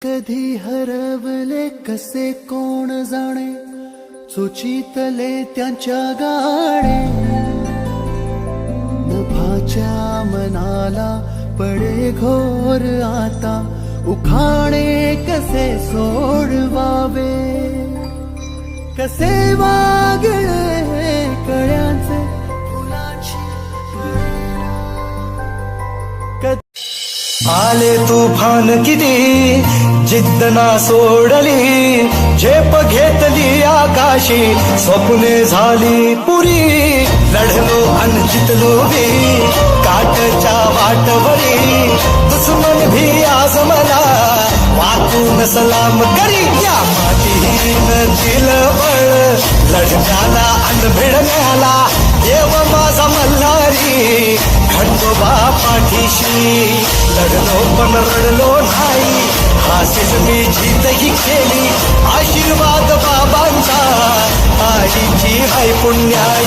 कधी हरवले कसे कोण जाणे, सुचितले त्यांच्या गाणे. नभाच्या मनाला पडे घोर आता, उखाणे कसे सोडवावे. कसे वागळे कळ्यांचे फुलांची आले तुफान किती जिद्द ना सोडली, झेप घेतली आकाशी स्वप्ने झाली पुरी. लढलो अन जितलो बी काटच्या वाटवरी, दुश्मन भी आज मला वाकून सलाम करी. या मातीनं दिलं बळ लढण्याला अन भिडण्याला, देव माझा मल्हारी खंडोबा पाठीशी. लढलो पण रडलो नाही, हासीच मी जीतही केली. आशीर्वाद बाबांचा आईची हाय पुण्याई.